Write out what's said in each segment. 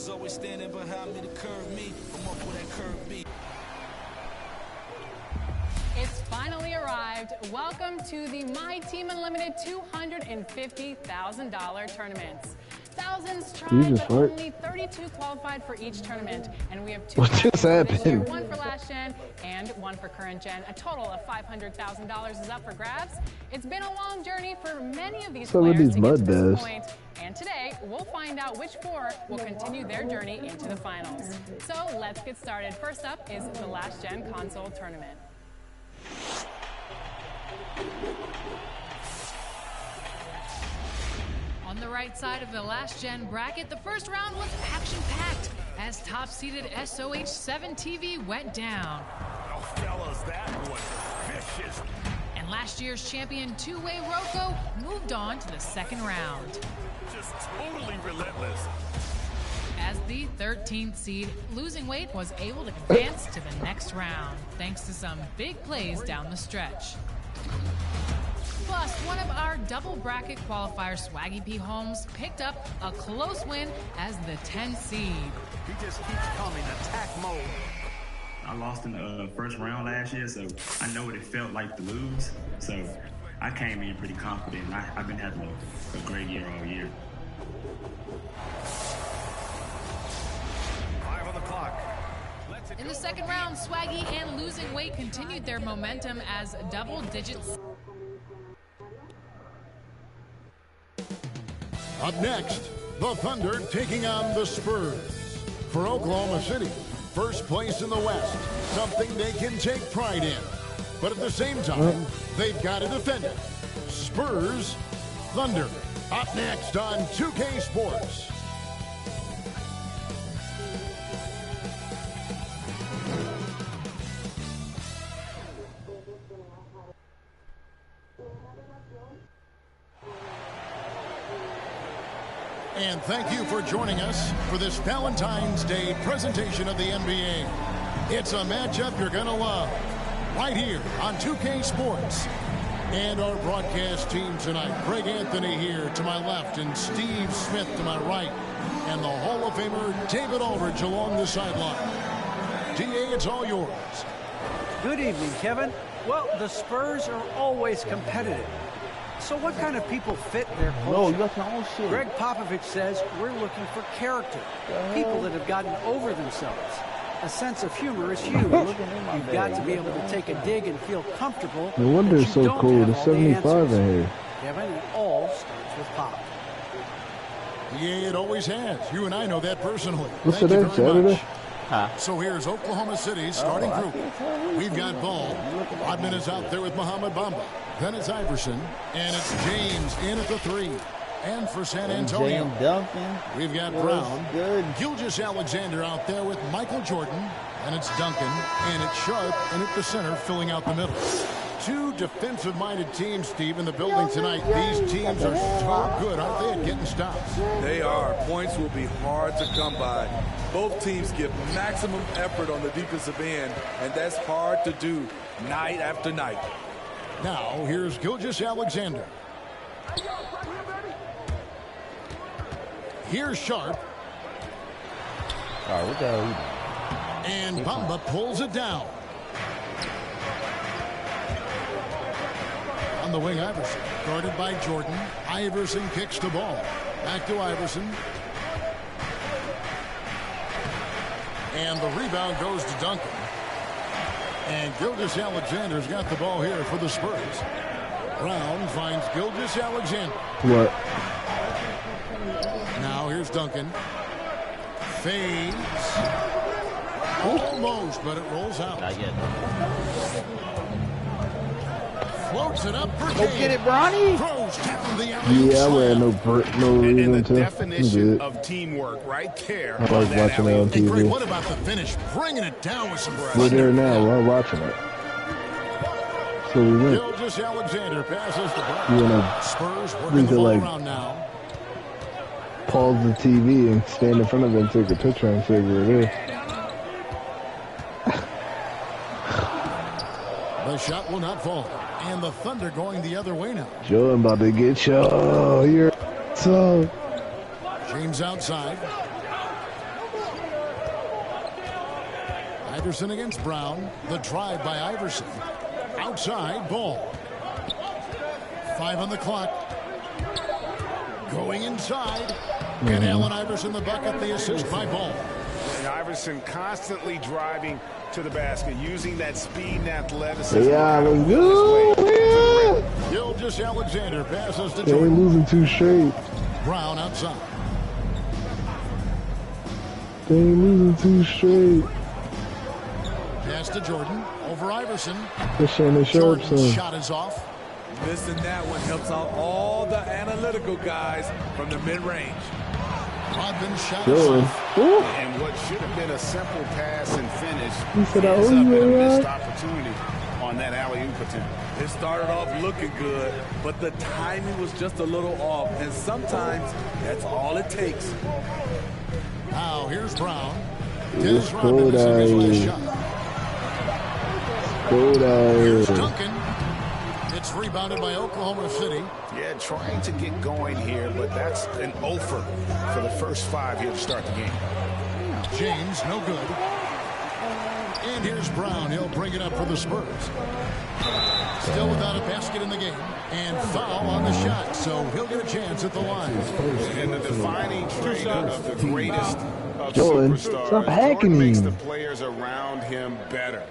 Niggas always standing behind me to curb me. I'm up with that curb beat. It's finally arrived. Welcome to the My Team Unlimited $250,000 tournaments. Thousands tried, but only 32 qualified for each tournament. And we have two prizes this year, one for last gen and one for current gen. A total of $500,000 is up for grabs. It's been a long journey for many of these players to get to this point. And today, we'll find out which four will continue their journey into the finals. So let's get started. First up is the last gen console tournament. On the right side of the last gen bracket, the first round was action-packed as top-seeded SOH7 TV went down. Oh, fellas, that was vicious. And last year's champion two-way Rocco moved on to the second round. Just totally relentless. As the 13th seed, Losing Weight was able to advance to the next round, thanks to some big plays down the stretch. Plus, one of our double bracket qualifiers, Swaggy P. Holmes, picked up a close win as the 10th seed. He just keeps coming, attack mode. I lost in the first round last year, so I know what it felt like to lose. So I came in pretty confident. I've been having a great year all year. 5 on the clock. In the second round, Swaggy and Losing Weight continued their momentum as double digits. Up next, the Thunder taking on the Spurs. For Oklahoma City, first place in the West, something they can take pride in. But at the same time, they've got to defend it. Spurs, Thunder, up next on 2K Sports. And thank you for joining us for this Valentine's Day presentation of the NBA. It's a matchup you're going to love right here on 2K Sports. And our broadcast team tonight, Greg Anthony here to my left and Steve Smith to my right. And the Hall of Famer David Aldridge along the sideline. DA, it's all yours. Good evening, Kevin. Well, the Spurs are always competitive. So what kind of people fit their culture? No, you got your own shit. Greg Popovich says we're looking for character, people that have gotten over themselves. A sense of humor is huge. You've got to be able to take a dig and feel comfortable. No wonder it's so cool. The 75 in here. Kevin, it all starts with Pop. Yeah, it always has. You and I know that personally. What's Thank you today, very much. Saturday? So here's Oklahoma City's starting group. We've got Ball. Rodman is out there with Muhammad Bamba. Then it's Iverson. And it's James in at the 3. And for San Antonio, Duncan. We've got Brown. Gilgeous-Alexander out there with Michael Jordan. And it's Duncan. And it's Sharp in at the center, filling out the middle. Two defensive-minded teams, Steve, in the building tonight. These teams are so good, aren't they, at getting stops? They are. Points will be hard to come by. Both teams give maximum effort on the defensive end, and that's hard to do night after night. Now, here's Gilgeous-Alexander. Here's Sharp. All right, what the hell? And Bamba pulls it down. On the wing, Iverson, guarded by Jordan. Iverson kicks the ball. Back to Iverson. And the rebound goes to Duncan. And Gilgeous-Alexander's got the ball here for the Spurs. Brown finds Gilgeous-Alexander. What? Now here's Duncan. Fades. Almost, but it rolls out. Not yet. Floats it up for Go get it, Bronny. Throws down the Yeah, I wear no reason the to. definition of teamwork right there. I like watching it on Hey, Greg, TV. what about the finish? Bringing it down with some We're there now. We're watching it. So we went. Gilgeous-Alexander passes the ball. You wanna Spurs working the ball around now. pause the TV and stand in front of it and take a picture and figure it is. The shot will not fall. And the Thunder going the other way now. Joe, I'm about to get you. Oh, you're so. James outside. Iverson against Brown. The drive by Iverson. Outside, Ball. 5 on the clock. Going inside. And Allen Iverson the bucket, the assist by Ball. And Iverson constantly driving to the basket, using that speed and athleticism. Yeah, let's go. Gilgeous Alexander passes to They Jordan. ain't losing 2 straight. Brown outside. They ain't losing 2 straight. Pass to Jordan. Over Iverson. They're showing the sharp Jordan's son. shot is off. Missing that one helps out all the analytical guys from the mid-range. Rodman's shot is Good. off. Ooh. And what should have been a simple pass and finish He said, ends "Oh, up in a yeah." missed opportunity on that alley-oop attempt. It started off looking good, but the timing was just a little off, and sometimes that's all it takes. Now here's Brown. Dennis Good Rodman missing his eye. last shot. Good Here's eye. Duncan. It's rebounded by Oklahoma City. Yeah, trying to get going here, but that's an offer for the first 5 here to start the game. James, no good. And here's Brown. He'll bring it up for the Spurs. Still without a basket in the game. And foul on the shot, so he'll get a chance at the line. And the defining trait of the greatest of Jordan, superstars, stop hacking Jordan makes him. the players around him better.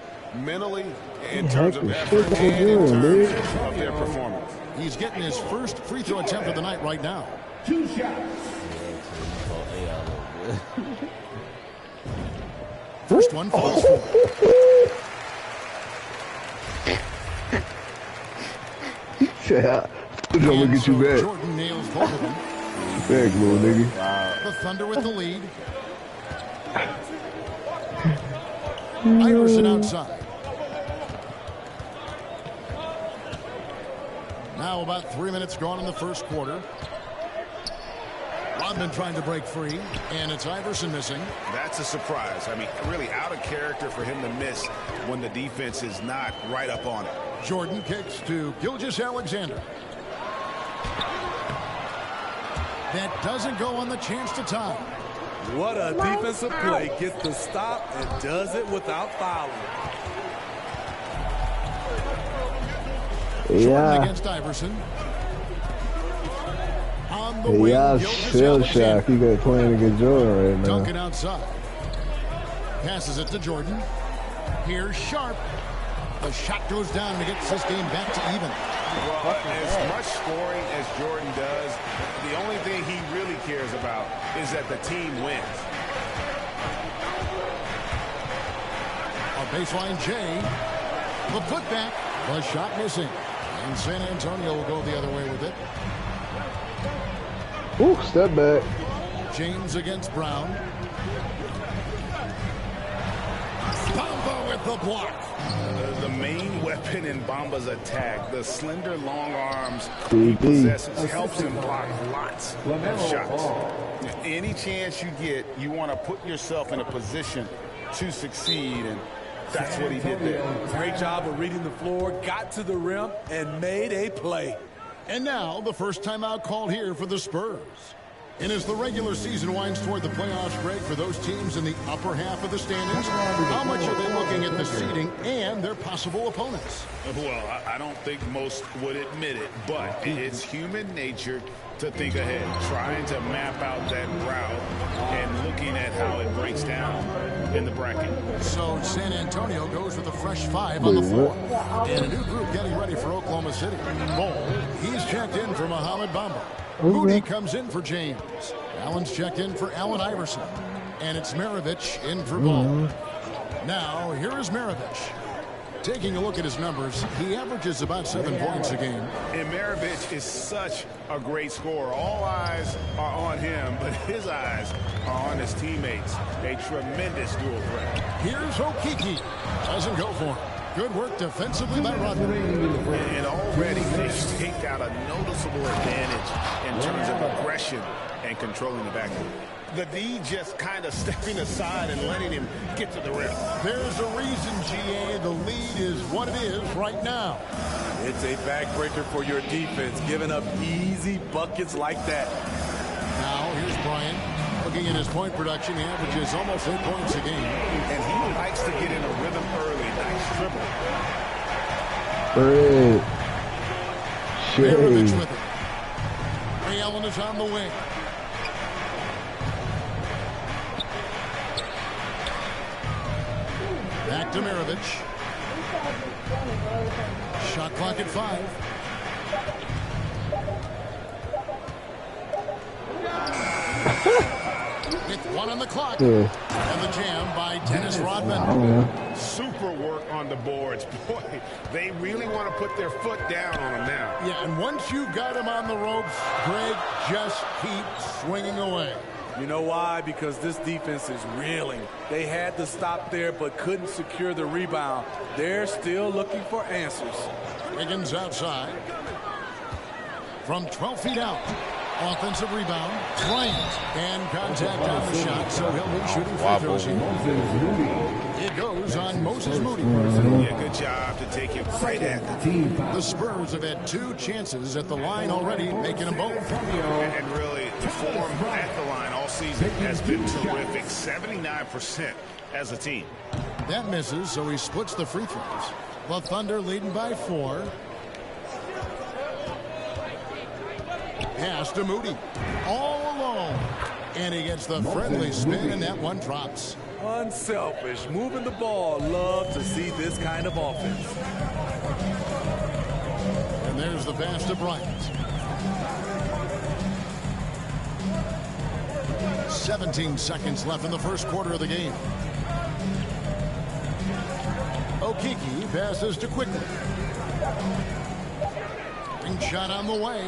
Mentally, in He terms hacked of the effort, shit out of and in Jordan, terms dude. of their performance. He's getting his first free throw attempt of the night right now. 2 shots. First one falls for. Yeah. I'm gonna get you back. Jordan nails both of them. Back, little nigga. The Thunder with the lead. Iverson outside. Now about 3 minutes gone in the first quarter. Rodman trying to break free, and it's Iverson missing. That's a surprise. I mean, really out of character for him to miss when the defense is not right up on it. Jordan kicks to Gilgeous Alexander. That doesn't go on the chance to tie. What a defensive play. Gets the stop and does it without fouling. Jordan Yeah. against Iverson. On the wing, Yeah, Gilgeous shell Alexander. shock. He got playing against Jordan right now. Duncan outside. Passes it to Jordan. Here's Sharp. The shot goes down to get this game back to even. Well, as much scoring as Jordan does, the only thing he really cares about is that the team wins. A baseline J. The putback. The shot missing. And San Antonio will go the other way with it. Ooh, step back. James against Brown. Bamba with the block. The main weapon in Bamba's attack, the slender, long arms DB. he possesses, helps him block lots of shots. Any chance you get, you want to put yourself in a position to succeed, and that's what he did there. Great job of reading the floor, got to the rim, and made a play. And now the first timeout called here for the Spurs. And as the regular season winds toward the playoffs, Greg, for those teams in the upper half of the standings, how much are they looking at the seeding and their possible opponents? Well, I don't think most would admit it, but it's human nature to think ahead, trying to map out that route and looking at how it breaks down in the bracket. So San Antonio goes with a fresh 5 on the floor. And a new group getting ready for Oklahoma City. Ball, he's checked in for Mohamed Bamba. Moody comes in for James. Allen's checked in for Allen Iverson. And it's Maravich in for Ball. Now, here is Maravich. Taking a look at his numbers, he averages about 7 points a game. And Maravich is such a great scorer. All eyes are on him, but his eyes are on his teammates. A tremendous dual threat. Here's Okiki. Doesn't go for him. Good work defensively by Rodman. And already they've staked out a noticeable advantage in terms of aggression and controlling the backcourt. The D just kind of stepping aside and letting him get to the rim. There's a reason, GA, the lead is what it is right now. It's a backbreaker for your defense, giving up easy buckets like that. Now, here's Bryant. Looking at his point production, he averages almost 8 points a game. And he likes to get in a rhythm early. Nice dribble. Fred. Mirovic with it. Ray Allen is on the wing. Back to Mirovic. Shot clock at 5. With 1 on the clock. Yeah. And the jam by Dennis Rodman. Super work on the boards. Boy, they really want to put their foot down on him now. Yeah, and once you got him on the ropes, Greg, just keep swinging away. You know why? Because this defense is reeling. They had to stop there but couldn't secure the rebound. They're still looking for answers. Wiggins outside. From 12 feet out. Offensive rebound. Bryant. And contact on the shot, so he'll be shooting free throws here. It goes on Moses Moody. Yeah, good job to take him right at the team. The Spurs have had 2 chances at the line already, making them both. And really, the form at the line all season has been terrific. 79% as a team. That misses, so he splits the free throws. The Thunder leading by 4. Pass to Moody. All alone. And he gets the friendly spin, and that one drops. Unselfish. Moving the ball. Love to see this kind of offense. And there's the pass to Bryant. 17 seconds left in the first quarter of the game. Okeke passes to Quickly. Shot on the way,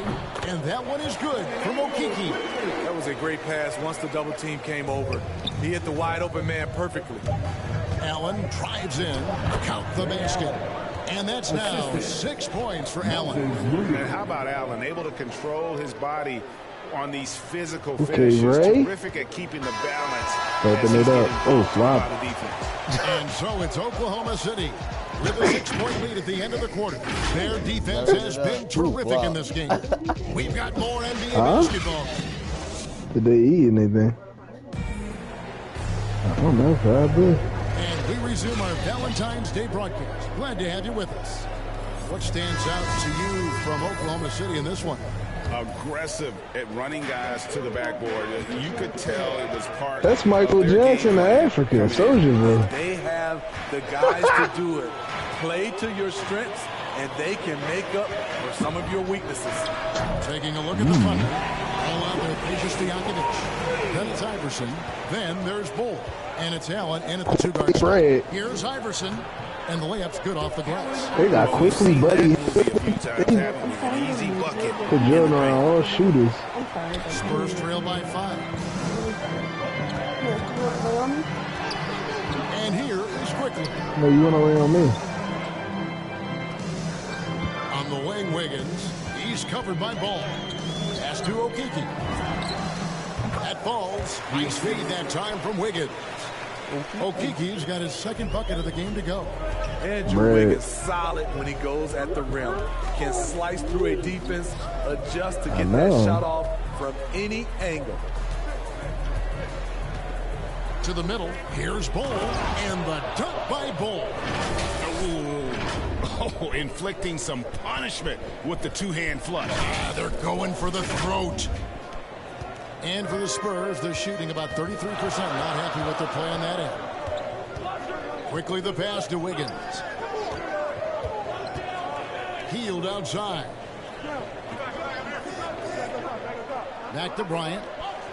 and that one is good from Okeke. That was a great pass once the double team came over. He hit the wide open man perfectly. Allen drives in, count the basket, and that's now 6 points for Allen. And how about Allen, able to control his body on these physical finishes? Terrific at keeping the balance. Open it up. Oh, flop. And so it's Oklahoma City with a 6-point lead at the end of the quarter. Their defense has been terrific in this game. We've got more NBA basketball. Did they eat anything? I don't know, probably. And we resume our Valentine's Day broadcast. Glad to have you with us. What stands out to you from Oklahoma City in this one? Aggressive at running guys to the backboard. You could tell it was part. That's Michael Jackson of Africa, Soldier Boy. They have the guys to do it. Play to your strengths, and they can make up for some of your weaknesses. Taking a look at the Thunder. All out there, Peja Stojakovic. Then it's Iverson. Then there's Bull. And it's Allen in at the 2-guard spot. Here's Iverson. And the layup's good off the glass. They got Quickly, buddy. Easy bucket. Put Jordan on all shooters. Spurs trail by 5. And here is Quickly. No, you want to lay on me. On the wing, Wiggins. He's covered by Ball. Pass to Okeke. That falls. Nice fade that time from Wiggins. Okeke's got his 2nd bucket of the game to go. Andrew Wiggins solid when he goes at the rim. Can slice through a defense, adjust to get that shot off from any angle. To the middle, here's Bull, and the dunk by Bull. Oh, inflicting some punishment with the 2-hand flush. They're going for the throat. And for the Spurs, they're shooting about 33%. Not happy with their play on that end. Quickly the pass to Wiggins. Healed outside. Back to Bryant.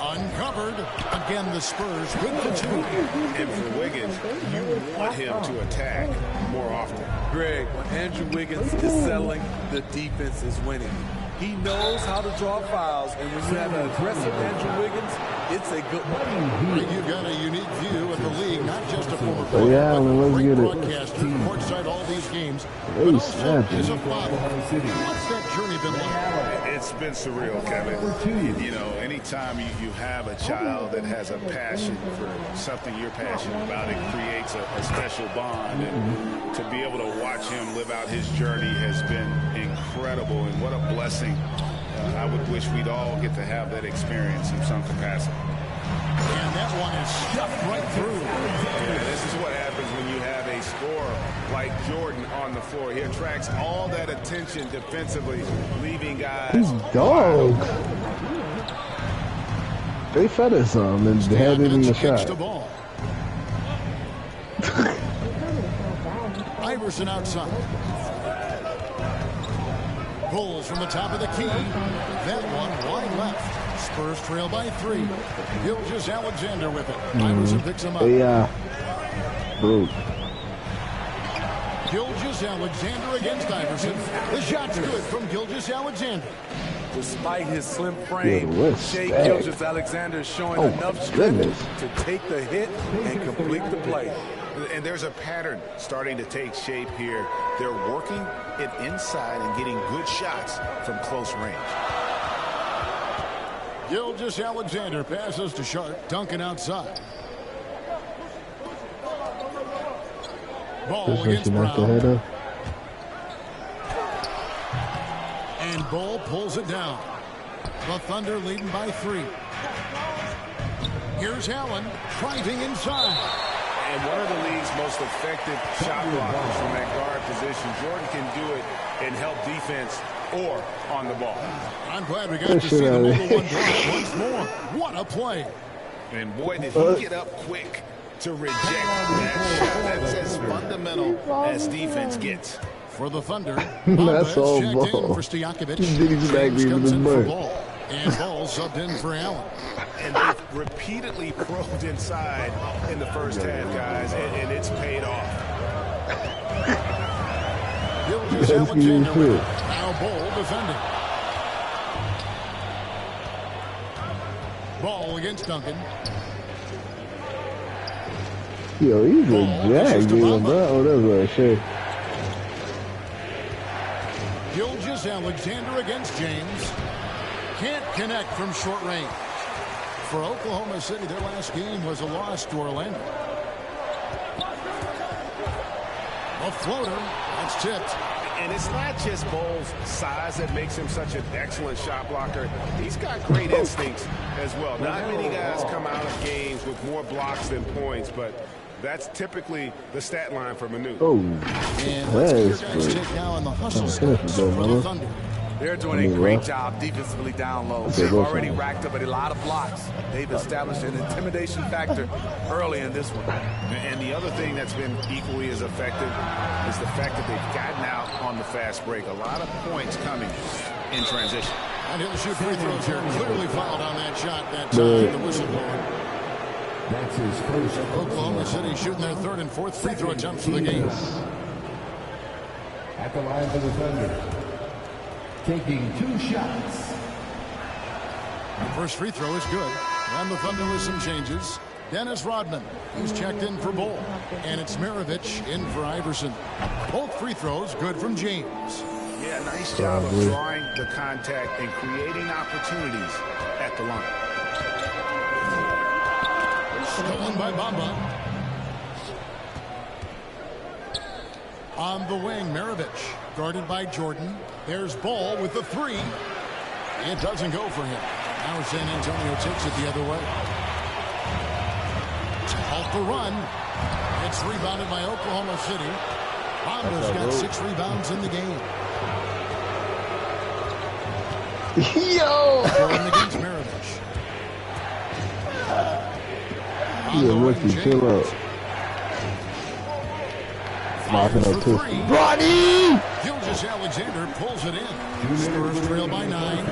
Uncovered. Again, the Spurs good for 2. And for Wiggins, you want him to attack more often. Greg, when Andrew Wiggins is settling, the defense is winning. He knows how to draw fouls, and when you have an aggressive Andrew Wiggins, it's a good one. You've got a unique view of the league, not just a former player, but a great broadcaster, courtside all these games, but also is a father. What's that journey been like? It's been surreal, Kevin. You know, anytime you have a child that has a passion for something you're passionate about, it creates a special bond. And to be able to watch him live out his journey has been incredible, and what a blessing. I would wish we'd all get to have that experience in some capacity. And that one is stuffed right through. Yeah, this is what happens when you have a scorer like Jordan on the floor. He attracts all that attention defensively, leaving guys. These dogs. They fed us some and had it in the shot. The ball. Iverson outside. Pulls from the top of the key. That one wide left. Spurs trail by 3. Gilgeous-Alexander with it. Iverson picks him up. Yeah. Broke. Gilgeous-Alexander against Iverson. The shot's good from Gilgeous-Alexander. Despite his slim frame, Shea Gilgeous-Alexander is showing enough strength to take the hit and complete the play. And there's a pattern starting to take shape here. They're working it inside and getting good shots from close range. Gilgeous-Alexander passes to Sharp. Duncan outside. Ball against Brown. And Ball pulls it down. The Thunder leading by 3. Here's Allen driving inside. And one of the league's most effective shot blockers from that guard position. Jordan can do it and help defense or on the ball. I'm glad we got to see the mobile one block once more. What a play. And boy, did he get up quick to reject that shot. That's as fundamental as defense gets. For the Thunder, that's all checked Ball. in for Stojakovic. James comes in for Ball. And Ball subbed in for Allen. And they've repeatedly probed inside in the first half, guys, and it's paid off. Gilgeous-Alexander now Ball defending. Ball against Duncan. Yo, he's a jag, dude, bro. Oh, that's what I say. Gilgeous-Alexander against James. Can't connect from short range. For Oklahoma City, their last game was a loss to Orlando. A floater. That's tipped. And it's not just Ball's size that makes him such an excellent shot blocker. He's got great instincts as well. Not many guys come out of games with more blocks than points, but that's typically the stat line for Manu. Oh, and let's get your guys' take now on the hustle stats for the Thunder. They're doing a great job defensively down low. They've already racked up a lot of blocks. They've established an intimidation factor early in this one. And the other thing that's been equally as effective is the fact that they've gotten out on the fast break. A lot of points coming in transition. And he'll shoot free throws here. Clearly fouled on that shot that time. The whistle blown. That's his first. Oklahoma City shooting their 3rd and 4th free throw attempts for the game. At the line for the Thunder, taking 2 shots. The first free throw is good. And the Thunder with some changes. Dennis Rodman, who's checked in for Ball. And it's Maravich in for Iverson. Both free throws good from James. Yeah, nice job of drawing the contact and creating opportunities at the line. Stolen by Bamba. On the wing, Maravich, guarded by Jordan. There's Ball with the 3. It doesn't go for him. Now San Antonio takes it the other way. To halt the run. It's rebounded by Oklahoma City. Bamba's got 6 rebounds in the game. Yo! Throwing against Maravich. Yeah, rookie, chill out. Locking up too. Rodney! Gilgeous-Alexander pulls it in. Spurs trail by 9.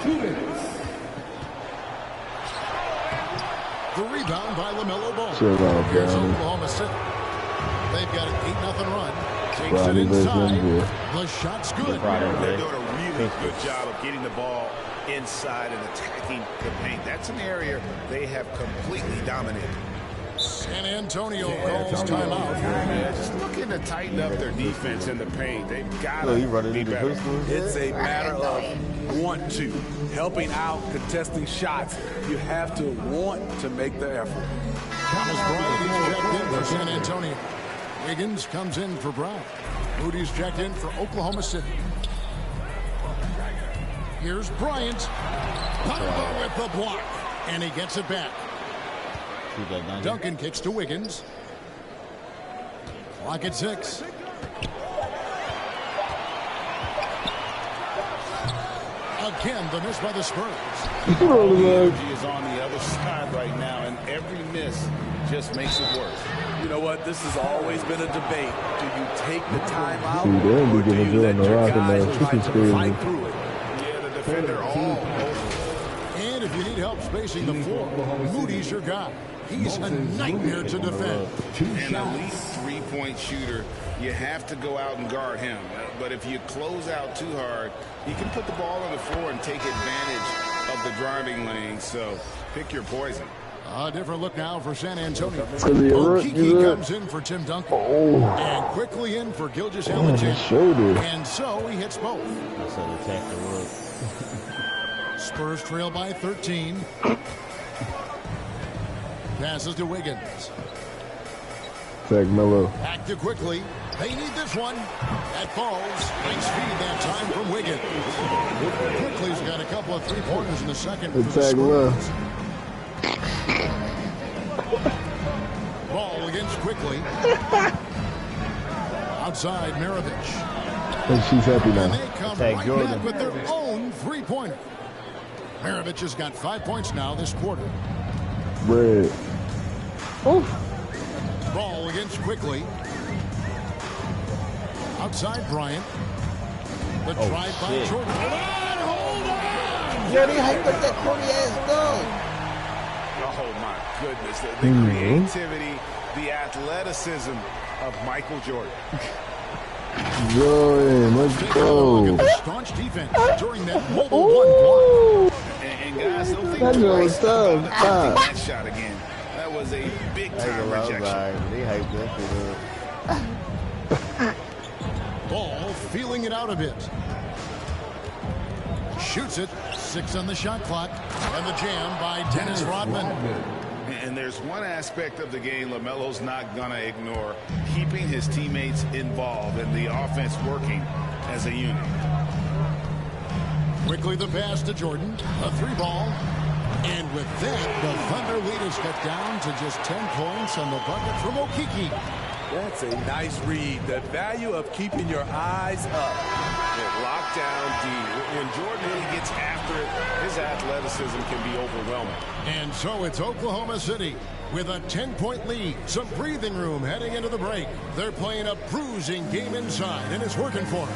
2 minutes. The rebound by LaMelo Ball. Chill out, Here's Brownie. Oklahoma City. They've got an 8-0 run. Takes Brownie it inside. versus The shot's good. They're doing a really good job of getting the ball inside and attacking the paint. That's an area they have completely dominated. San Antonio calls timeout. Yeah, just looking to tighten up their defense in the paint. They've got to be better. It's a matter of want to. Helping out, contesting shots. You have to want to make the effort. Thomas Bryant is checked in for San Antonio. Wiggins comes in for Brown. Moody's checked in for Oklahoma City. Here's Bryant. Bamba with the block. And he gets it back. Duncan kicks to Wiggins. Clock at 6. Again, the miss by the Spurs. The energy is on the other side right now, and every miss just makes it worse. You know what? This has always been a debate. Do you take the time out, See, or do you let your guys try to crazy. fight through it? Yeah, the defender all over. And if you need help spacing the floor, Moody's your guy. He's a nightmare to defend. An elite three-point shooter, you have to go out and guard him. But if you close out too hard, he can put the ball on the floor and take advantage of the driving lane. So pick your poison. A different look now for San Antonio. Okeke comes in for Tim Duncan. And quickly in for Gilgeous-Alexander. And so he hits both. Spurs trail by 13. Passes to Wiggins. Tag Melo. Active quickly. They need this one. That falls. Nice feed that time from Wiggins. Quickly's got a couple of three-pointers in the second. Tag left. Ball against Quickly. Outside Maravich. And she's happy now. And they come right back with their own three-pointer. Maravich has got 5 points now this quarter. Red. Ball against Quickly. Outside Bryant. The drive by Jordan. Hold on! Johnny hyped up that corny ass dog. Oh, my goodness. The creativity, the athleticism of Michael Jordan. Jordan, let's go. Staunch defense during that mobile one block. And guys, don't think twice about attempting that shot again. That was a big-time rejection. They hyped that up. Ball feeling it out a bit. Shoots it. 6 on the shot clock. And the jam by Dennis Rodman. And there's one aspect of the game LaMelo's not going to ignore. Keeping his teammates involved and the offense working as a unit. Quickly the pass to Jordan. A 3-ball. And with that, the Thunder lead is cut down to just 10 points on the bucket from Okeke. That's a nice read. The value of keeping your eyes up. Locked down deep. When Jordan really gets after it, his athleticism can be overwhelming. And so it's Oklahoma City with a 10-point lead. Some breathing room heading into the break. They're playing a bruising game inside, and it's working for them.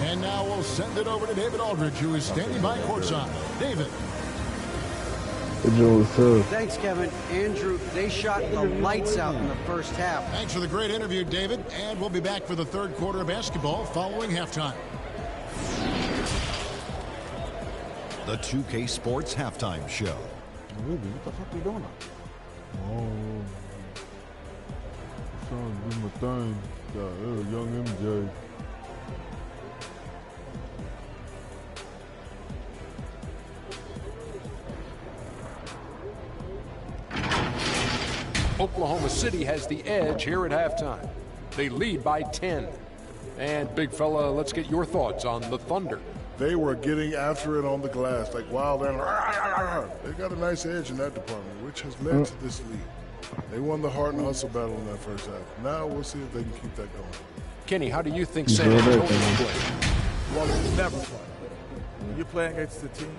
And now we'll send it over to David Aldridge, who is standing by courtside. David. Thanks, Kevin. Andrew, they shot the lights out in the first half. Thanks for the great interview, David. And we'll be back for the third quarter of basketball following halftime. The 2K Sports Halftime Show. What the fuck are you doing? Trying to do my thing. Got young MJ. Oklahoma City has the edge here at halftime. They lead by 10. And big fella, let's get your thoughts on the Thunder. They were getting after it on the glass like wild animals. They got a nice edge in that department, which has led to this lead. They won the heart and hustle battle in that first half. Now we'll see if they can keep that going. Kenny, how do you think San Antonio played? Well, it's never fun. When you're playing against a team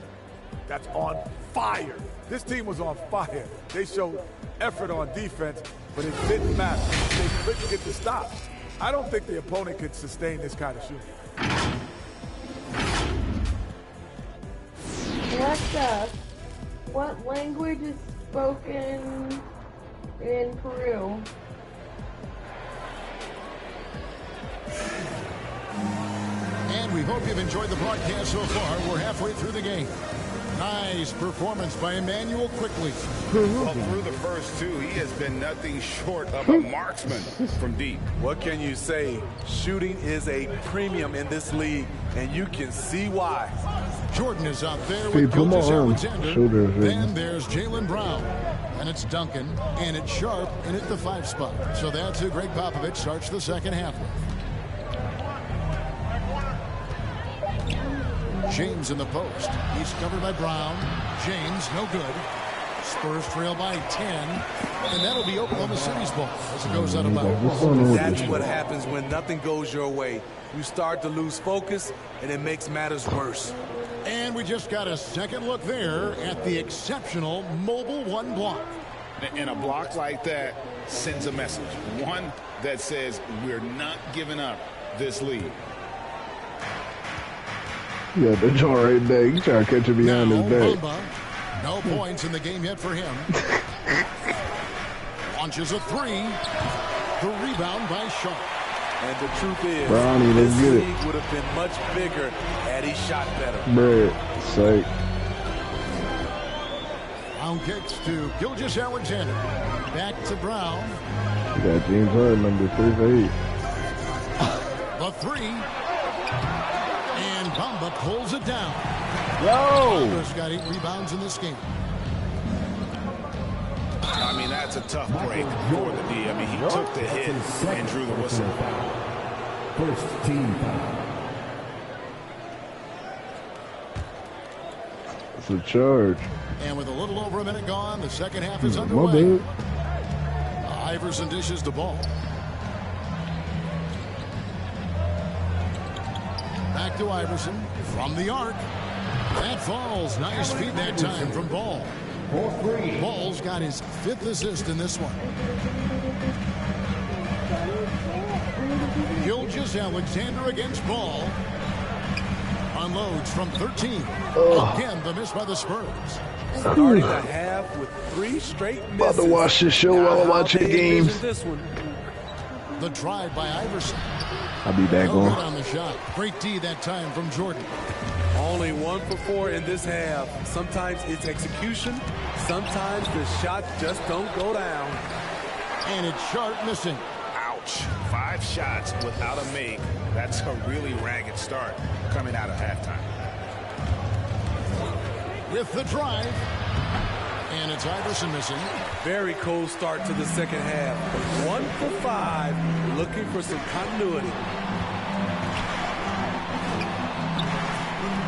that's on fire. This team was on fire. They showed effort on defense, but it didn't matter. They couldn't get the stops. I don't think the opponent could sustain this kind of shooting. Alexa, what language is spoken in Peru? And we hope you've enjoyed the broadcast so far. We're halfway through the game. Nice performance by Emmanuel Quickly. Well, through the first two, he has been nothing short of a marksman from deep. What can you say? Shooting is a premium in this league, and you can see why. Jordan is out there with Gilgeous-Alexander. Then there's Jaylen Brown. And it's Duncan, and it's Sharp, and at the 5 spot. So that's who Greg Popovich starts the second half with. James in the post. He's covered by Brown. James, no good. Spurs trail by 10. And that'll be Oklahoma City's ball as it goes out of bounds. That's what happens when nothing goes your way. You start to lose focus, and it makes matters worse. And we just got a second look there at the exceptional Mobile One block. And a block like that sends a message. One that says we're not giving up this lead. Yeah, the jaw right there. You trying to catch it behind his back. Bumba, no points in the game yet for him. Launches a three. The rebound by Sharp. And the truth is, Brownie, this get league it. would have been much bigger had he shot better. Bruh, sick. Brown kicks to Gilgeous-Alexander. Back to Brown. You got James Harden number 3 for 8. The three. And Bamba pulls it down. Yo! Bamba's got 8 rebounds in this game. I mean, that's a tough break for the D. I mean, he took the hit and drew the whistle. First team foul. It's a charge. And with a little over a minute gone, the second half is underway. Iverson dishes the ball. Back to Iverson from the arc. That falls. Nice feed that time from Ball. Ball's got his 5th assist in this one. Gilgeous-Alexander against Ball. Unloads from 13. Again, the miss by the Spurs. Starting the half with 3 straight misses. About to watch this show while I watch the games. This one. The drive by Iverson. I'll be back No on. good on the shot. Great D that time from Jordan. Only 1 for 4 in this half. Sometimes it's execution. Sometimes the shots just don't go down. And it's Sharp missing. Ouch. 5 shots without a make. That's a really ragged start coming out of halftime. With the drive. And it's Iverson missing. Very cold start to the second half. 1 for 5, looking for some continuity.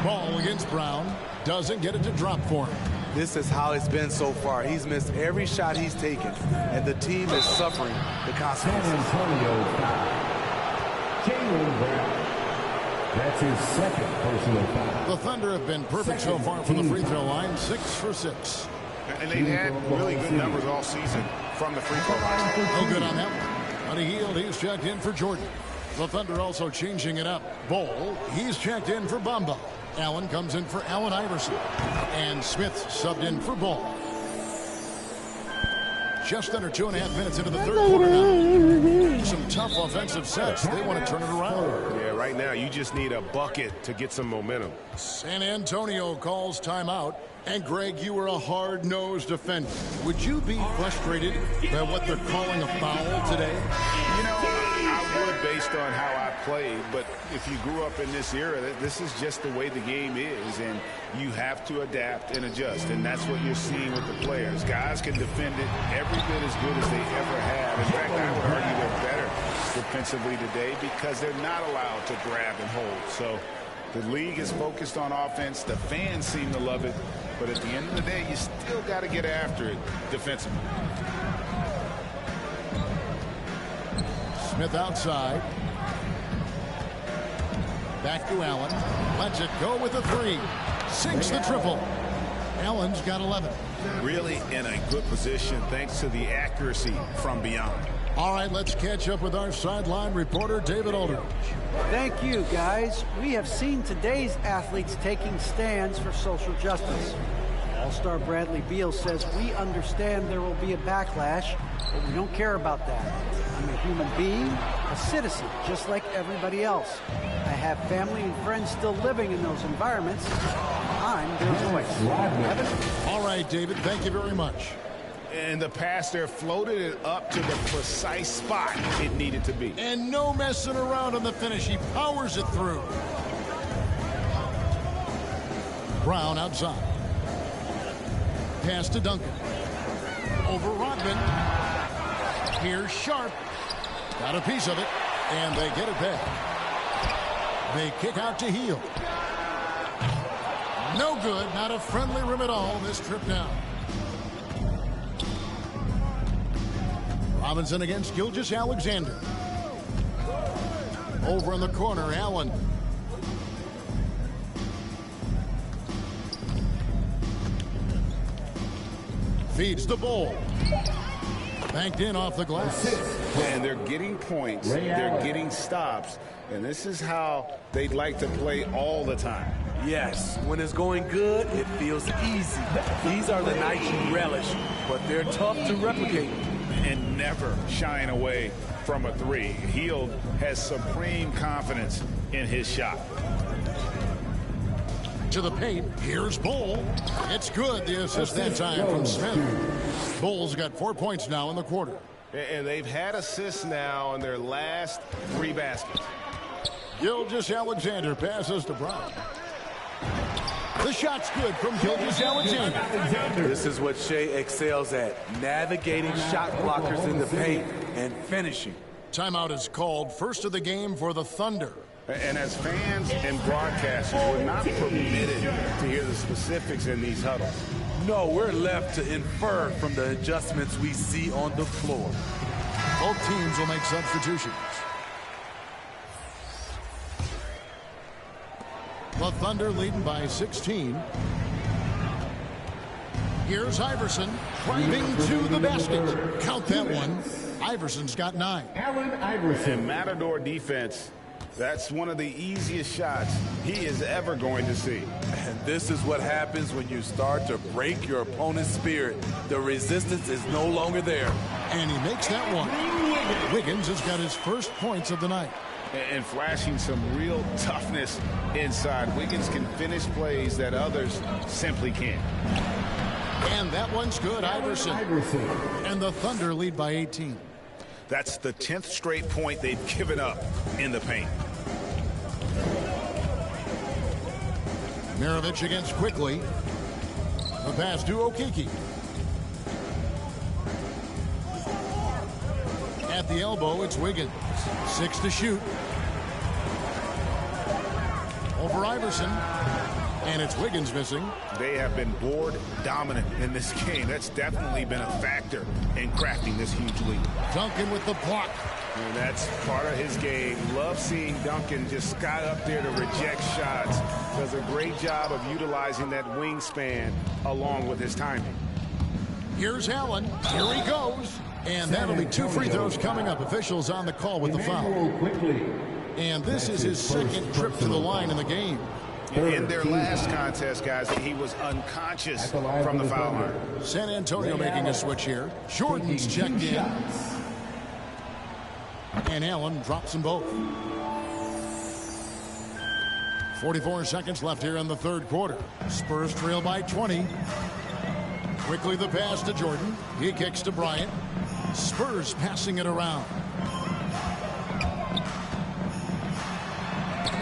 Ball against Brown. Doesn't get it to drop for him. This is how it's been so far. He's missed every shot he's taken, and the team is suffering the consequences. San Antonio foul. Jaylen Brown. That's his 2nd personal foul. The Thunder have been perfect so far from the free throw line. 6 for 6. And they've had really good numbers all season from the free throw line. No good on that one. On a Hield, he's checked in for Jordan. The Thunder also changing it up. Ball, he's checked in for Bamba. Allen comes in for Allen Iverson. And Smith subbed in for Ball. Just under 2.5 minutes into the third quarter now. Some tough offensive sets. They want to turn it around. Yeah, right now you just need a bucket to get some momentum. San Antonio calls timeout. And Greg, you were a hard-nosed defender. Would you be frustrated by what they're calling a foul today? You know, I would based on how I played, but if you grew up in this era, this is just the way the game is, and you have to adapt and adjust, and that's what you're seeing with the players. Guys can defend it every bit as good as they ever have. In fact, I would argue they're better defensively today because they're not allowed to grab and hold. So the league is focused on offense. The fans seem to love it. But at the end of the day, you still got to get after it defensively. Smith outside. Back to Allen. Lets it go with a 3. Sinks the triple. Allen's got 11. Really in a good position thanks to the accuracy from beyond. All right, let's catch up with our sideline reporter, David Aldridge. Thank you, guys. We have seen today's athletes taking stands for social justice. All-star Bradley Beal says, we understand there will be a backlash, but we don't care about that. I'm a human being, a citizen, just like everybody else. I have family and friends still living in those environments. I'm their voice. Evan? All right, David, thank you very much. And the pass there floated it up to the precise spot it needed to be. And no messing around on the finish. He powers it through. Brown outside. Pass to Duncan. Over Rodman. Here's Sharp. Got a piece of it. And they get it back. They kick out to Hield. No good. Not a friendly rim at all this trip down. Robinson against Gilgeous-Alexander. Over in the corner, Allen. Feeds the ball. Banked in off the glass. And they're getting points. They're getting stops. And this is how they'd like to play all the time. Yes, when it's going good, it feels easy. These are the nights you relish, but they're tough to replicate. And never shying away from a three. Hield has supreme confidence in his shot. To the paint, here's Bull. It's good, the assist that time from Smith. Bull's got 4 points now in the quarter. And they've had assists now on their last 3 baskets. Gilgeous-Alexander passes to Brown. The shot's good from Gilgeous-Alexander. This is what Shea excels at, navigating shot blockers in the paint and finishing. Timeout is called, first of the game for the Thunder. And as fans and broadcasters, we're not permitted to hear the specifics in these huddles. No, we're left to infer from the adjustments we see on the floor. Both teams will make substitutions. The Thunder leading by 16. Here's Iverson driving to the basket. Count that one. Iverson's got 9. Allen Iverson. And Matador defense, that's one of the easiest shots he is ever going to see. And this is what happens when you start to break your opponent's spirit. The resistance is no longer there. And he makes that one. Wiggins has got his first points of the night. And flashing some real toughness inside. Wiggins can finish plays that others simply can't. And that one's good, Iverson. And the Thunder lead by 18. That's the 10th straight point they've given up in the paint. Maravich against Quickly. The pass to Okeke. At the elbow, it's Wiggins. 6 to shoot. Over Iverson. And it's Wiggins missing. They have been board dominant in this game. That's definitely been a factor in crafting this huge lead. Duncan with the block. And that's part of his game. Love seeing Duncan just sky up there to reject shots. Does a great job of utilizing that wingspan along with his timing. Here's Allen. Here he goes. And that'll be 2 free throws coming up. Officials on the call with the foul. And this is his second trip to the line in the game. In their last contest, guys, he was unconscious from the foul line. San Antonio making a switch here. Jordan's checked in. And Allen drops them both. 44 seconds left here in the third quarter. Spurs trail by 20. Quickly the pass to Jordan. He kicks to Bryant. Spurs passing it around.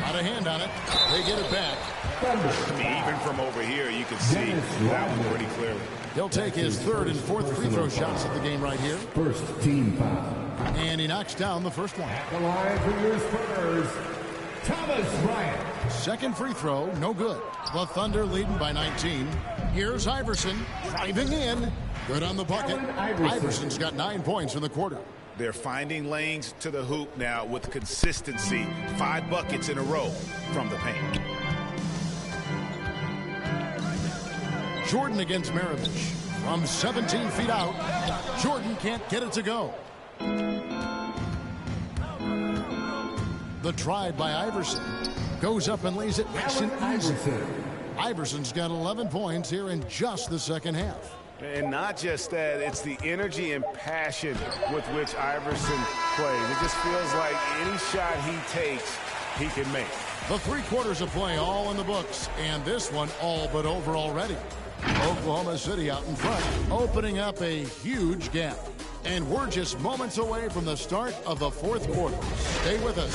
Got a hand on it. They get it back. Even from over here, you can see that one pretty clearly. He'll take his third and fourth free throw shots of the game right here. First team foul. And he knocks down the first one. At the line for your Spurs, Thomas Bryant. Second free throw, no good. The Thunder leading by 19. Here's Iverson driving in. Good on the bucket. Iverson's got 9 points in the quarter. They're finding lanes to the hoop now with consistency. 5 buckets in a row from the paint. Jordan against Maravich. From 17 feet out, Jordan can't get it to go. The drive by Iverson. Goes up and lays it nice and easy. Iverson's got 11 points here in just the second half. And not just that, it's the energy and passion with which Iverson plays. It just feels like any shot he takes, he can make. The 3 quarters of play all in the books, and this one all but over already. Oklahoma City out in front, opening up a huge gap. And we're just moments away from the start of the fourth quarter. Stay with us.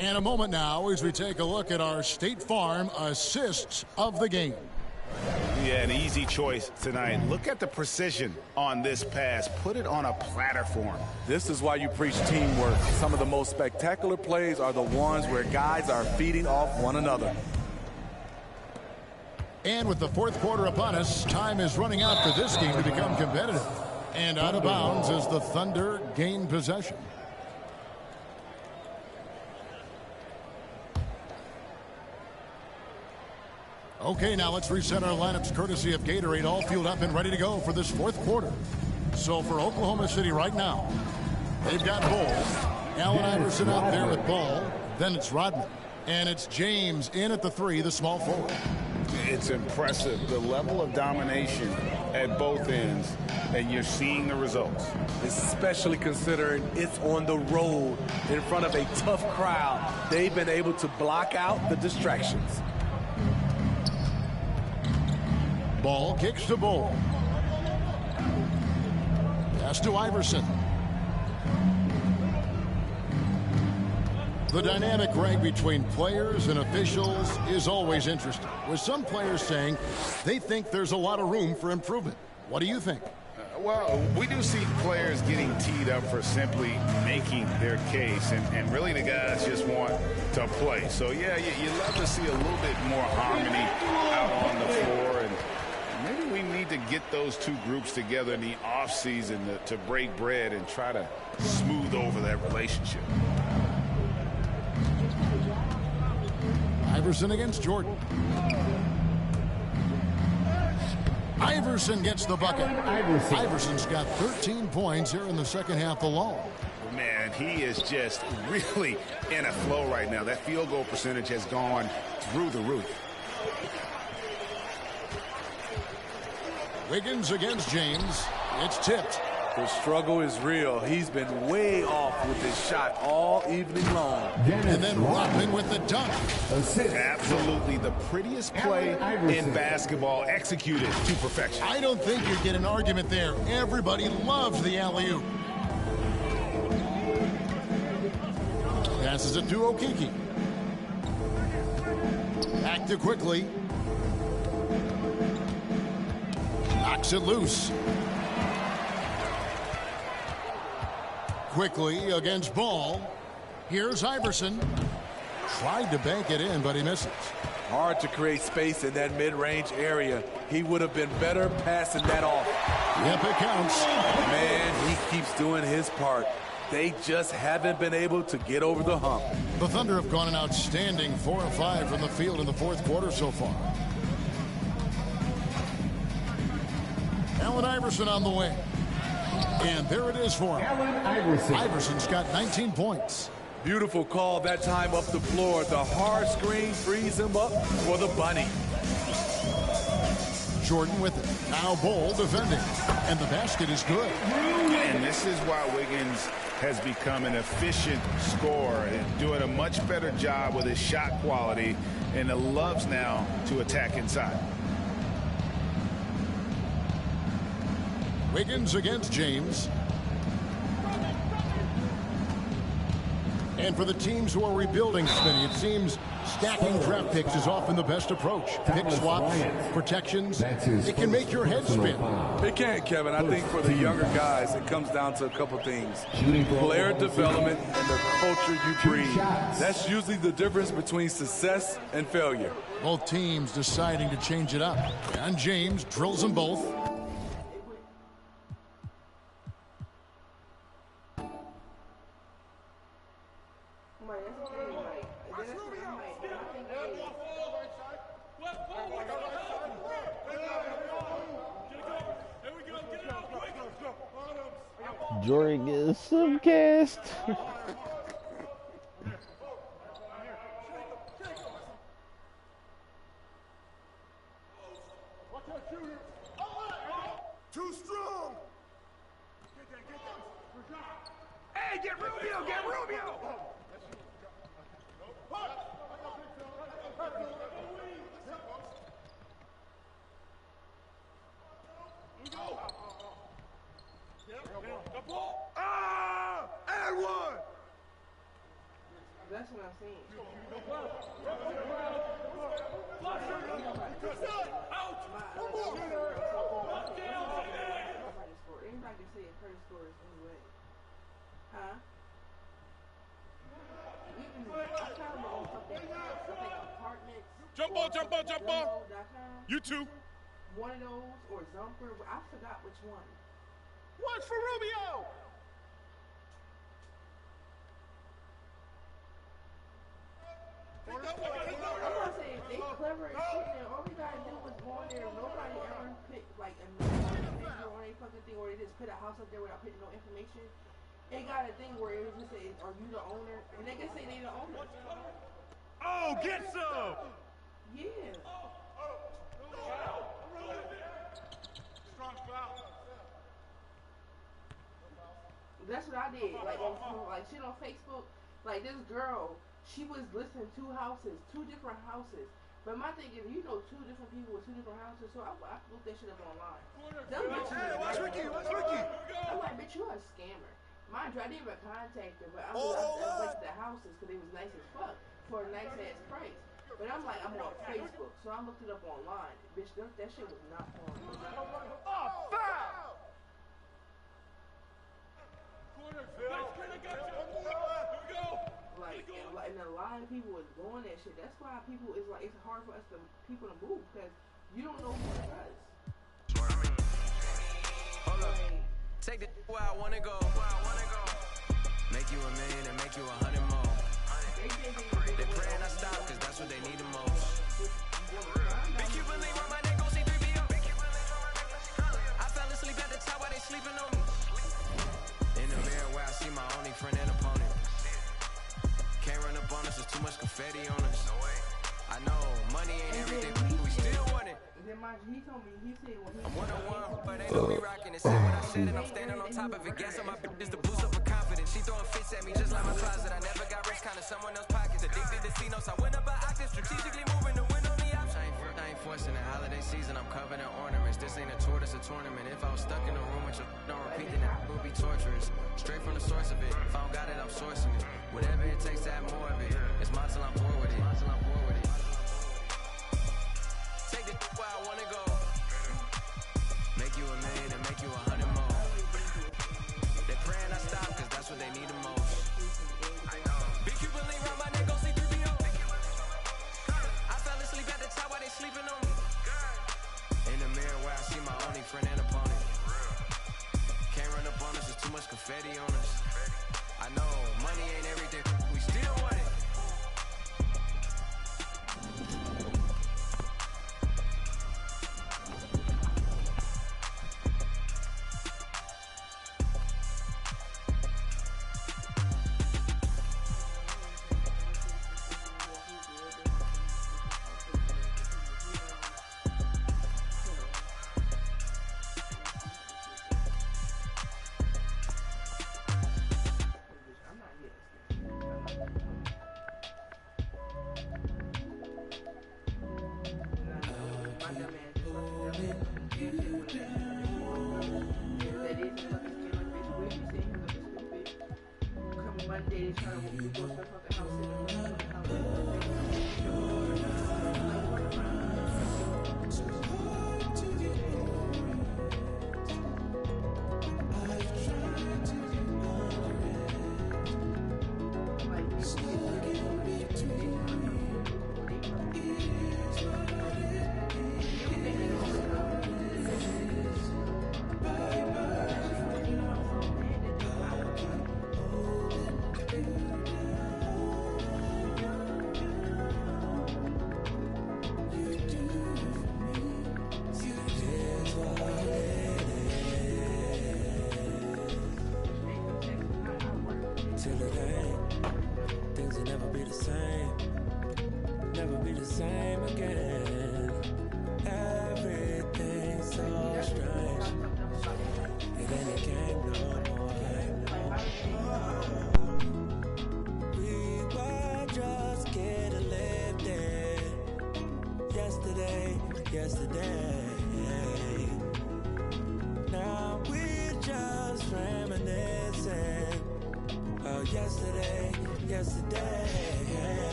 And a moment now as we take a look at our State Farm assists of the game. Yeah, an easy choice tonight. Look at the precision on this pass. Put it on a platter for him. This is why you preach teamwork. Some of the most spectacular plays are the ones where guys are feeding off one another. And with the fourth quarter upon us, time is running out for this game to become competitive. And out of bounds as the Thunder gain possession. Okay, now let's reset our lineups courtesy of Gatorade, all fueled up and ready to go for this fourth quarter. So for Oklahoma City right now, they've got Bull. Allen Iverson out there with Ball. Then it's Rodman. And it's James in at the 3, the small forward. It's impressive, the level of domination at both ends, and you're seeing the results. Especially considering it's on the road in front of a tough crowd. They've been able to block out the distractions. Ball kicks to Bull. Pass to Iverson. The dynamic rank between players and officials is always interesting, with some players saying they think there's a lot of room for improvement. What do you think? Well, we do see players getting teed up for simply making their case, and really the guys just want to play. So, yeah, you love to see a little bit more harmony out on the floor, and maybe we need to get those two groups together in the offseason to break bread and try to smooth over that relationship. Iverson against Jordan. Iverson gets the bucket. Iverson's got 13 points here in the second half alone. Man, he is just really in a flow right now. That field goal percentage has gone through the roof. Wiggins against James. It's tipped. The struggle is real. He's been way off with his shot all evening long. And then Rodman with the dunk. Absolutely the prettiest play in basketball, executed to perfection. I don't think you get an argument there. Everybody loves the alley-oop. Passes it to Okeke. Back to Quickly. Knocks it loose. Quickly against Ball. Here's Iverson. Tried to bank it in, but he misses. Hard to create space in that mid-range area. He would have been better passing that off. Yep, it counts. Man, he keeps doing his part. They just haven't been able to get over the hump. The Thunder have gone an outstanding 4 of 5 from the field in the fourth quarter so far. Allen Iverson on the way. And there it is for him. Iverson's got 19 points. Beautiful call that time up the floor. The hard screen frees him up for the bunny. Jordan with it. Now Bull defending. And the basket is good. And this is why Wiggins has become an efficient scorer and doing a much better job with his shot quality, and loves now to attack inside. Wiggins against James. And for the teams who are rebuilding, Smitty, it seems stacking draft picks is often the best approach. Pick swaps, protections, it can make your head spin. It can, Kevin. I think for the younger guys, it comes down to a couple things. Player development and the culture you breed. That's usually the difference between success and failure. Both teams deciding to change it up. And James drills them both. Jory gets some cast. Too strong. Hey, get Rubio! Get Rubio! And one! That's what I'm saying. Anybody can say a credit score is anyway. Huh? Jump on jump ball. You too. One of those or Zumper, I forgot which one. One's for Rubio. I'm gonna say they clever as shit. And all we gotta do is go on there. Nobody ever pick like a picture or any fucking thing, or they just put a house up there without putting no information. They got a thing where it just say, "Are you the owner?" And they can say they the owner. Oh, get some. Yeah. Strong foul. That's what I did. Like shit on Facebook. Like this girl, she was listing two different houses. But my thing is, you know, two different people with two different houses, so I looked that shit up online. Hey, watch Ricky. I'm like, bitch, you a scammer. Mind you, I didn't even contact her, but I was the houses because they was nice as fuck for a nice ass price. But I'm like, I'm on Facebook, so I looked it up online. Bitch, that shit was not porn. Oh, foul! Like, and a lot of people was doing that shit. That's why it's hard for people to move because you don't know who it does. Hold up. Take the where I wanna go. Make you $1 million and make you 100 more. They praying I stop cause that's what they need the most. Big Cuban link round my neck, go see 3BO. I fell asleep at the top while they sleeping on me. In the mirror where I see my only friend and opponent. Can't run up on us, there's too much confetti on us. I know, money ain't everything, we still want it. He told me, he said when he one-on-one, but they know me rocking it. Said what I said and I'm standing on top of it. Guess on my bitch to boost up her confidence. She throwing fits at me just like my closet. I never got rich, kinda someone else's pockets. Addicted to C-notes, I went up an octave, strategically moving to win on the option. I ain't forcing the holiday season, I'm covered in ornaments. This ain't a tour, this a tournament. If I was stuck in a room with your don't repeat, then it would be torturous. Straight from the source of it. If I don't got it, I'm sourcing it. Whatever it takes to have more of it. It's mine till I'm poor with it. Take the where I wanna go. Make you $1 million and make you 100 more. They praying I stop cause that's what they need the most. Big Cuban link round my neck, go see 3BO. I fell asleep at the top while they sleeping on me. In the mirror where I see my only friend and opponent. Can't run up on us, there's too much confetti on us. I know, money ain't everything, we still want it.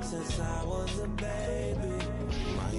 Since I was a baby, my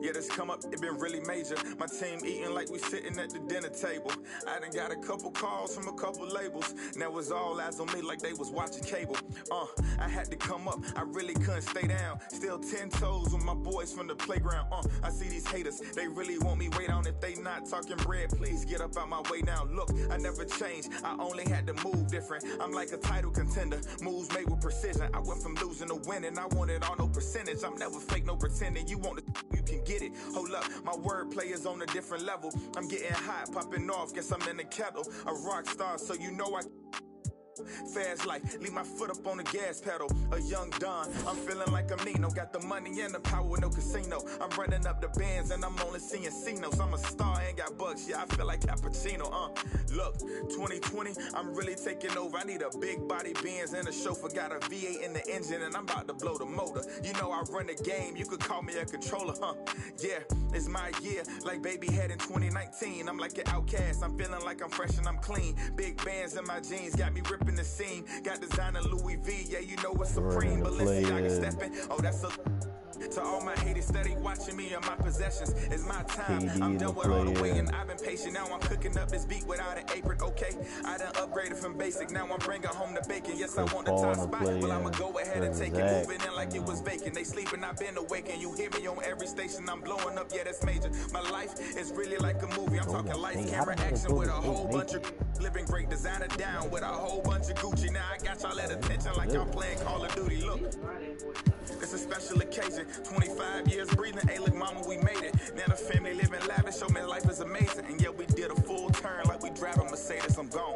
Yeah, this come up, it been really major. My team eating like we sitting at the dinner table. I done got a couple calls from a couple labels. Now it's all eyes on me like they was watching cable. I had to come up, I really couldn't stay down. Still 10 toes with my boys from the playground. I see these haters, they really want me way down. If they not talking bread, please get up out my way now. Look, I never changed, I only had to move different. I'm like a title contender, moves made with precision. I went from losing to winning, I want it all, no percentage. I'm never fake, no pretending. You want the you can get it. Hold up, my wordplay is on a different level. I'm getting hot, popping off, guess I'm in the kettle. A rock star, so you know I fast life, leave my foot up on the gas pedal. A young Don, I'm feeling like I'm Nino. Got the money and the power, no casino. I'm running up the bands and I'm only seeing C-notes. I'm a star, ain't got bucks, yeah, I feel like Cappuccino. Look, 2020, I'm really taking over. I need a big body Benz and a chauffeur. Got a V8 in the engine and I'm about to blow the motor. You know I run the game, you could call me a controller, Yeah, it's my year, like baby had in 2019. I'm like an outcast, I'm feeling like I'm fresh and I'm clean. Big bands in my jeans, got me ripping the scene. Got designer Louis V, yeah, you know what's supreme. Balenciaga stepping, oh that's a to all my haters steady watching me and my possessions. It's my time, I'm done with all the waiting. I've been patient, now I'm cooking up this beat without an apron, okay? I done upgraded from basic, now I'm bringing home the bacon. Yes, I want the top spot, well I'ma go ahead and take it. Moving in like it was vacant. They sleeping, I've been awakened. You hear me on every station, I'm blowing up, yeah that's major. My life is really like a movie. I'm talking lights, camera, action with a whole bunch of living great, designer down with a whole bunch of Gucci. Now I got y'all at attention like I'm playing Call of Duty. Look, it's a special occasion. 25 years breathing, hey look mama, we made it. Now the family living lavish, show me life is amazing. And yeah, we did a full turn like we driving Mercedes, I'm gone.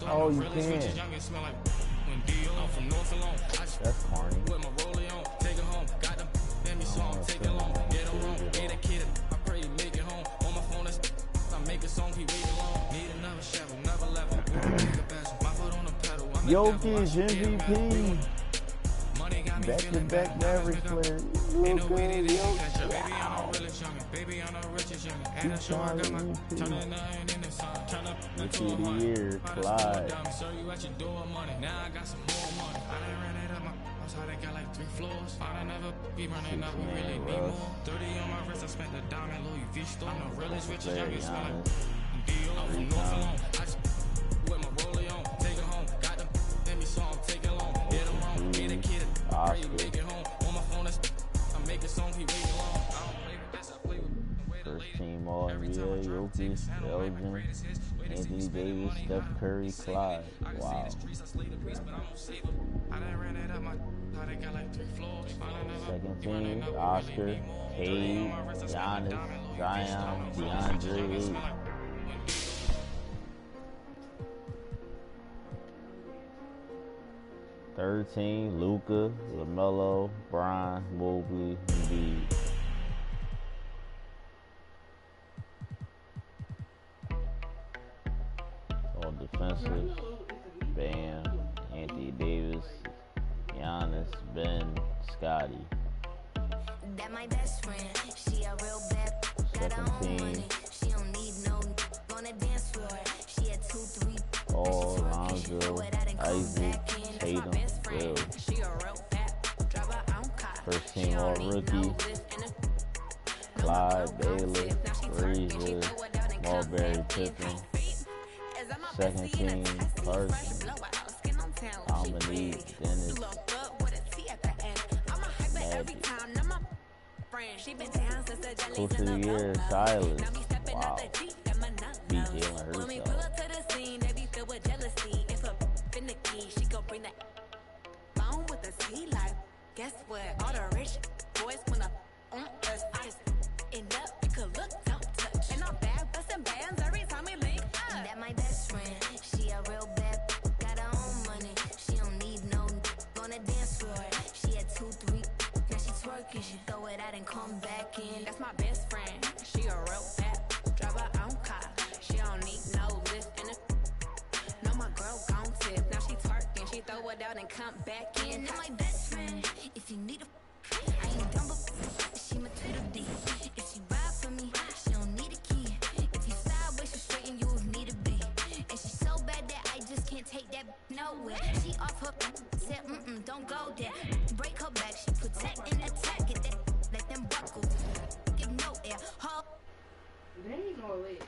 Oh, you can. That's corny. Jokic MVP. Back-to-back Mavericks player. Luka, Rookie of the Year, Clyde. How they got like 3 floors. I never be running up, we really need more. 30 on my wrist, I spent the diamond Louis V store. I'm the realest, richest, youngest, smell like Dior. I'm from North Alone. I just with my rollie on, take it home. Got them, let me saw I'm taking long. Get them wrong, get a kid, pray you make it home. On my phone, I'm making songs, he waiting long. I don't play with this, I play with First team all NBA, Jokic, Elgin, Anthony Davis, Steph Curry, Clyde. Wow. Second team, Oscar, Cade, Giannis, Zion, DeAndre. Third team, Luka, Melo, Brian, Mobley, Embiid. All defensive, Bam, Anthony Davis, Giannis, Ben, Scotty. That my best friend, she a real bad, got her own money. She don't need no on the dance floor. She had 2, 3. Lonzo, Isaac, Tatum, Will. First team all rookie. Clyde, Baylor, Frazier, Marbury, Pippen. Second team, Carson, Dominique, Dennis, Magic. Coach of the year, Silas. Wow. Beat Jalen Hurts out. Guess what? All the rich boys wanna on us. I just end up, you could look, don't touch. And I'm bad, bustin' bands every time we link up. That my best friend, she a real bad, got her own money. She don't need no on the dance floor. She had 2, 3, now she twerking. She throw it out and come back in. That's my best friend, she a real bad, drive her own car. She don't need no lift in it. No, my girl gon' tip. Now she twerking, she throw it out and come back in. That my best friend. If you need a, I ain't dumb, but she my Tweedledee. If she ride for me, she don't need a key. If you sideways, she straighten you if need to be. And she's so bad that I just can't take that nowhere. She off her, said, don't go there. Break her back, she protect and attack it. Let them buckle, give no air. They ain't gonna let